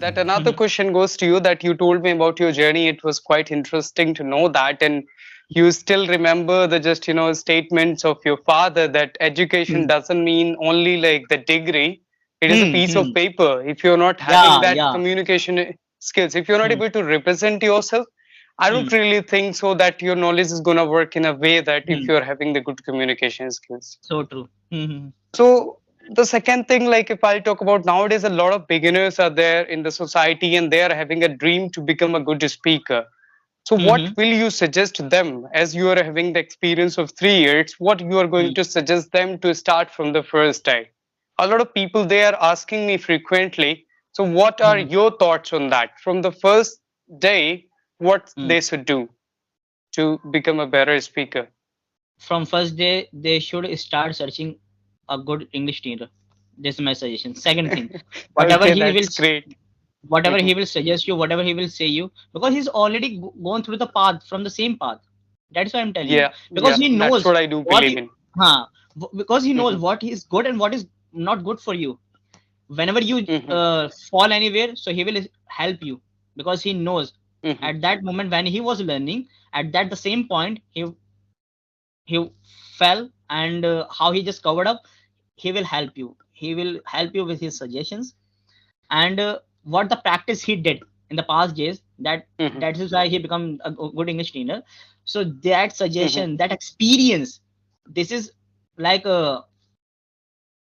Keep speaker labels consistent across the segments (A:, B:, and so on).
A: That another
B: Mhm.
A: question goes to you, that you told me about your journey. It was quite interesting to know that, and you still remember the just statements of your father, that education
B: Hmm.
A: doesn't mean only like the degree. It is a
B: Hmm.
A: piece of
B: Hmm.
A: paper. If you're not having
B: Yeah,
A: that
B: yeah.
A: communication skills, if you're not
B: Hmm.
A: able to represent yourself, I
B: Hmm.
A: don't really think so that your knowledge is gonna work in a way that if
B: Hmm.
A: you're having the good communication skills.
B: So true. Hmm.
A: So the second thing, like if I talk about nowadays, a lot of beginners are there in the society and they are having a dream to become a good speaker. So what
B: Hmm.
A: will you suggest them, as you are having the experience of 3 years? What you are
B: Hmm.
A: going to suggest them to start from the first time? A lot of people, they are asking me frequently. So what are
B: Hmm.
A: your thoughts on that? From the first day, what
B: Hmm.
A: they should do to become a better speaker?
B: From first day, they should start searching a good English tutor. This is my suggestion. Second thing, whatever
A: Okay,
B: he will,
A: that's great.
B: whatever
A: Mhm.
B: he will suggest you, whatever he will say you, because he's already gone through the path from the same path. That's why I'm telling you.
A: Yeah,
B: Because
A: yeah,
B: he
A: that's
B: knows
A: what I do
B: what
A: believe
B: he,
A: in.
B: huh, because he knows
A: Mhm,
B: what is good and what is not good for you. Whenever you
A: mhm,
B: fall anywhere, so he will help you, because he knows
A: mhm,
B: at that moment when he was learning, at that the same point he fell, and how he just covered up, he will help you, he will help you with his suggestions. And what the practice he did in the past days,
A: mhm,
B: that is why he become a good English trainer. So that
A: mhm,
B: suggestion, that experience, this is like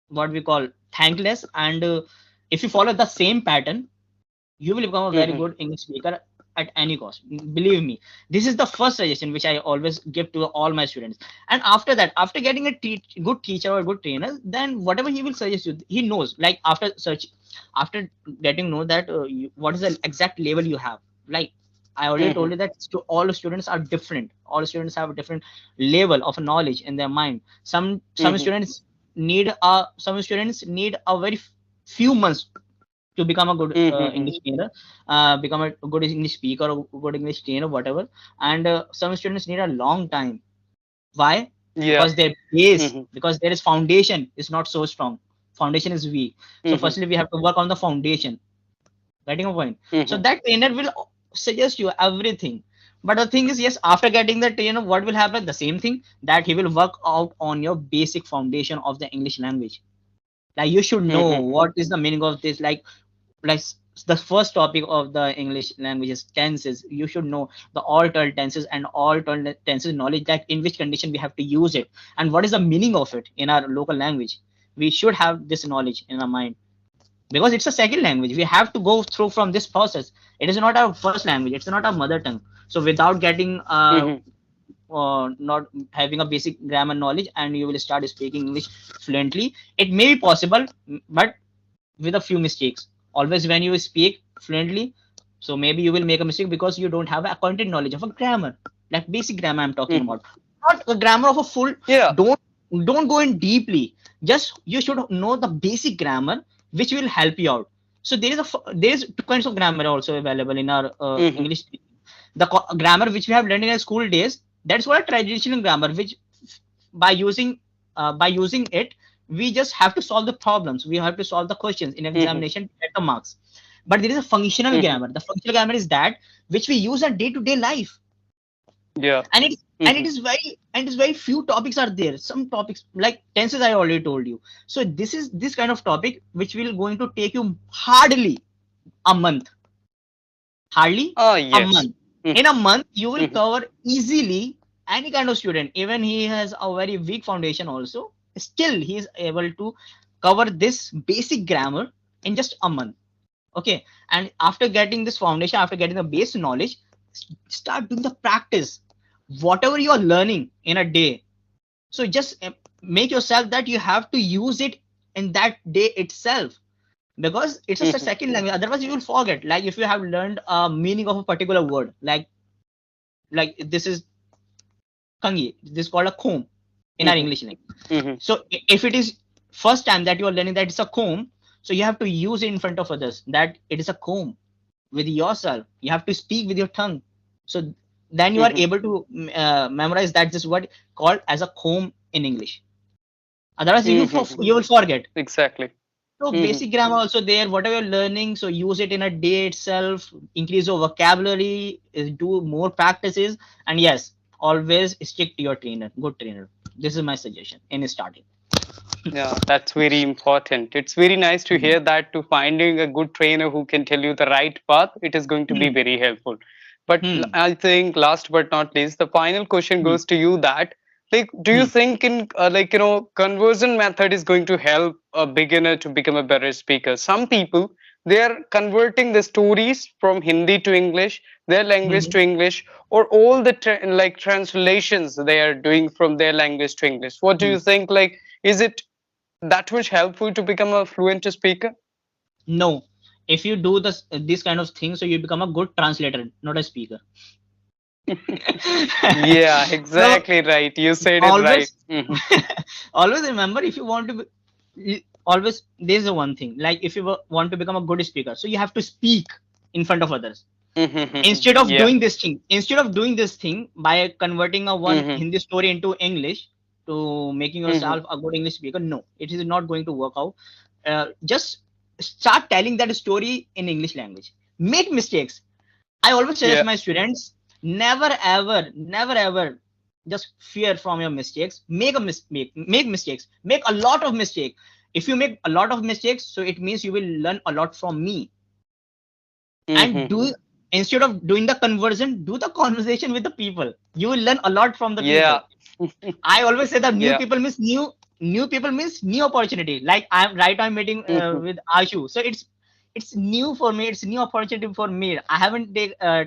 B: what we call thankless. And if you follow the same pattern, you will become a very
A: mhm,
B: good English speaker at any cost. Believe me, this is the first suggestion which I always give to all my students. And after that, after getting a good teacher or a good trainer, then whatever he will suggest you, he knows. Like after search, after getting know that what is the exact level you have. Like I already told
A: mhm,
B: you that all students are different. All students have a different level of knowledge in their mind. Some
A: mhm,
B: students need some students need a very few months to become a good
A: mhm,
B: English trainer, become a good English speaker or good English trainer, whatever. And some students need a long time. Why?
A: yeah,
B: Because their base,
A: mhm,
B: because there is foundation is not so strong. Foundation is weak. So
A: mhm,
B: firstly, we have to work on the foundation. Getting a point. So
A: mhm,
B: that trainer will suggest you everything. But the thing is, yes, after getting the trainer, what will happen? The same thing, that he will work out on your basic foundation of the English language. Like you should know
A: mhm,
B: what is the meaning of this. Like the first topic of the English language is tenses. You should know the alternate tenses and alternate tenses knowledge, that in which condition we have to use it and what is the meaning of it in our local language. We should have this knowledge in our mind, because it's a second language. We have to go through from this process. It is not our first language, it's not our mother tongue. So without getting
A: mhm,
B: not having a basic grammar knowledge, and you will start speaking English fluently, it may be possible, but with a few mistakes. Always when you speak fluently, so maybe you will make a mistake because you don't have a content knowledge of a grammar, like basic grammar I'm talking
A: mhm,
B: about, not a grammar of a full.
A: yeah,
B: Don't go in deeply. Just you should know the basic grammar, which will help you out. So there is two kinds of grammar also available in our
A: mhm,
B: English. The grammar which we have learned in our school days, that's what a traditional grammar, which by using it, we just have to solve the problems, we have to solve the questions in
A: mhm,
B: examination to get the marks. But there is a functional
A: mhm,
B: grammar. The functional grammar is that which we use in day to day life.
A: yeah,
B: And it
A: mhm,
B: is very few topics are there. Some topics like tenses I already told you. So this is this kind of topic which will going to take you hardly a month. Hardly
A: ah,
B: a
A: yes,
B: month. In
A: mhm,
B: a month, you will
A: mhm,
B: cover easily any kind of student. Even he has a very weak foundation also, still he is able to cover this basic grammar in just a month. Okay. And after getting this foundation, after getting the base knowledge, start doing the practice. Whatever you are learning in a day, so just make yourself that you have to use it in that day itself, because it's a
A: mhm,
B: second language. Otherwise, you will forget. Like if you have learned a meaning of a particular word, like this is kangi, this is called a comb in our
A: mhm,
B: English language.
A: mhm,
B: So if it is first time that you are learning that it's a comb, so you have to use it in front of others that it is a comb with yourself. You have to speak with your tongue. So then you are
A: mhm,
B: able to memorize that this word called as a comb in English. Otherwise, you will forget.
A: Exactly.
B: So basic grammar also there, whatever you're learning, so use it in a day itself, increase your vocabulary, do more practices, and yes, always stick to your trainer, good trainer. This is my suggestion in starting.
A: Yeah, that's very important. It's very nice to hear that, to finding a good trainer who can tell you the right path, it is going to be
B: Hmm.
A: very helpful. But
B: Hmm.
A: I think last but not least, the final question
B: Hmm.
A: goes to you that, like, do you
B: Hmm.
A: think in conversion method is going to help a beginner to become a better speaker? Some people, they are converting the stories from Hindi to English, their language
B: Hmm.
A: to English, or all the translations they are doing from their language to English. What do
B: Hmm.
A: you think? Like, is it that much helpful to become a fluent speaker?
B: No, if you do this kind of thing, so you become a good translator, not a speaker.
A: Yeah,
B: So
A: exactly right. You said it right.
B: always always remember, if you want to always, there's a one thing, like if you want to become a good speaker, so you have to speak in front of others.
A: Yeah.
B: Instead of doing this thing by converting a one
A: Mhm.
B: Hindi story into English, to making
A: Mhm.
B: yourself a good English speaker, no, it is not going to work out. Just start telling that story in English language. Make mistakes. I always suggest
A: Yeah.
B: my students, never ever just fear from your mistakes. Make mistakes. Make a lot of mistakes. If you make a lot of mistakes, so it means you will learn a lot from me. And
A: Mhm.
B: instead of doing the conversion, do the conversation with the people. You will learn a lot from the people.
A: Yeah.
B: I always say that
A: Yeah.
B: new people means new opportunity. Like I'm meeting
A: Mhm.
B: with Ashu, so it's new for me. It's new opportunity for me. I haven't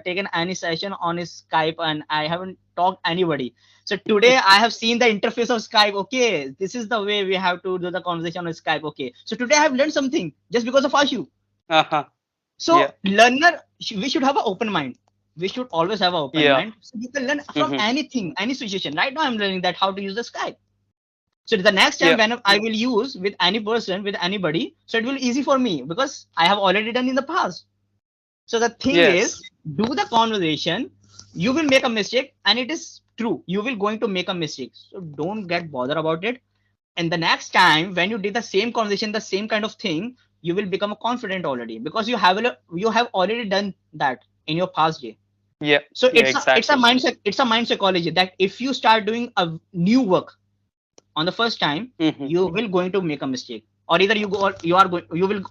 B: taken any session on his Skype, and I haven't talked anybody. So today I have seen the interface of Skype. Okay, this is the way we have to do the conversation on Skype. Okay, so today I have learned something just because of Ashu.
A: Uh-huh. Yeah.
B: So learner, we should have an open mind. We should always have an open
A: Yeah.
B: mind. So you can learn from
A: Mhm.
B: anything, any situation. Right now, I'm learning that how to use the Skype. So the next time
A: Yeah.
B: when I will use with any person, with anybody, so it will easy for me because I have already done in the past. So the thing is,
A: Yes.
B: do the conversation. You will make a mistake, and it is true. You will going to make a mistake. So don't get bothered about it. And the next time when you did the same conversation, the same kind of thing, you will become confident already because you have already done that in your past day.
A: Yeah.
B: So
A: Yeah.
B: it's a
A: Exactly.
B: mindset, it's a mind psychology that if you start doing a new work on the first time,
A: Mhm.
B: you will going to make a mistake, or either you go or you are going, you will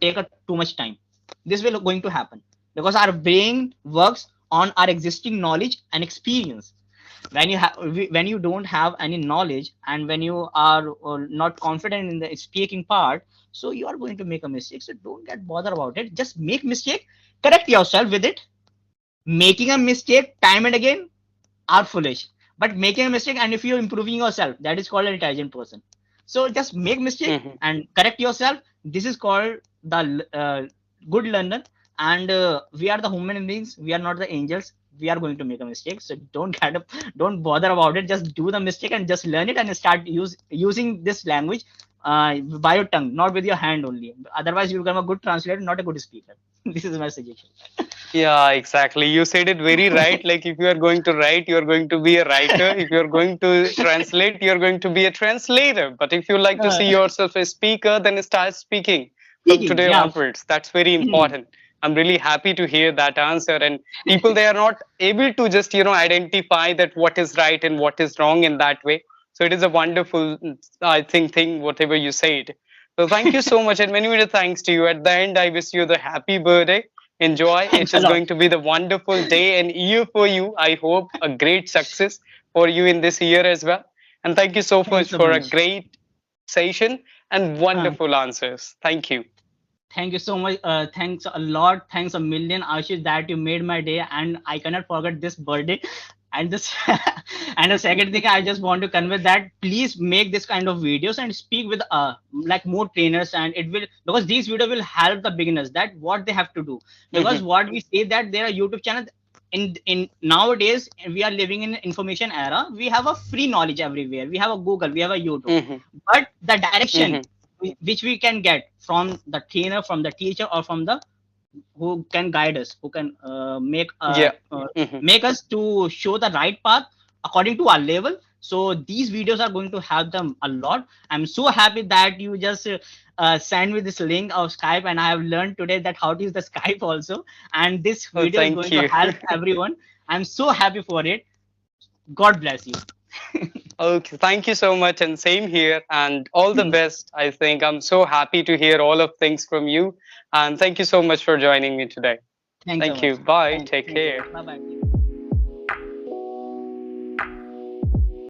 B: take a too much time. This will going to happen because our brain works on our existing knowledge and experience. When you have, when you don't have any knowledge, and when you are not confident in the speaking part, so you are going to make a mistake. So don't get bothered about it, just make mistake, correct yourself with it. Making a mistake time and again are foolish, but making a mistake and if you're improving yourself, that is called an intelligent person. So just make mistake
A: Mhm.
B: and correct yourself. This is called the good learner. And we are the human beings, we are not the angels. We are going to make a mistake, so don't kind of don't bother about it. Just do the mistake and just learn it and start using this language by your tongue, not with your hand only. Otherwise you become a good translator, not a good speaker. This is my suggestion.
A: Yeah, exactly. You said it very right. Like, if you are going to write, you are going to be a writer. If you are going to translate, you are going to be a translator. But if you like to
B: uh,
A: see yourself a speaker, then start speaking from
B: Speaking,
A: today
B: yeah.
A: onwards. That's very
B: Hmm.
A: important. I'm really happy to hear that answer. And people, they are not able to just, identify that what is right and what is wrong in that way. So it is a wonderful, I think, thing, whatever you said. So thank you so much. And many, many thanks to you. At the end, I wish you the happy birthday. Enjoy.
B: Thanks
A: It
B: a
A: is
B: lot.
A: going to be the wonderful day and year for you. I hope a great success for you in this year as well. And thank you so
B: Thanks
A: much
B: so
A: for a
B: much.
A: great session and
B: Uh,
A: wonderful answers. Thank you.
B: Thank you so much. Thanks a lot. Thanks a million, Ashish, that you made my day, and I cannot forget this birthday. And this, and the second thing, I just want to convey that please make this kind of videos and speak with like more trainers, and it will, because these videos will help the beginners that what they have to do. Because
A: Mhm.
B: what we say that there are YouTube channels in nowadays we are living in information era. We have a free knowledge everywhere. We have a Google, we have a YouTube,
A: Mhm.
B: but the direction
A: Mhm.
B: which we can get from the trainer, from the teacher, or from the who can guide us, who can
A: Yeah. Mhm.
B: make us to show the right path according to our level. So these videos are going to help them a lot. I'm so happy that you just send me this link of Skype, and I have learned today that how to use the Skype also. And this
A: Oh,
B: video is
A: thank
B: going to
A: you.
B: help everyone. I'm so happy for it. God bless you.
A: Okay, thank you so much, and same here, and all the best. I think I'm so happy to hear all of things from you, and thank you so much for joining me today.
B: Thanks so
A: Thank
B: much.
A: you. Bye.
B: Thank
A: Take
B: you.
A: care.
B: Bye bye.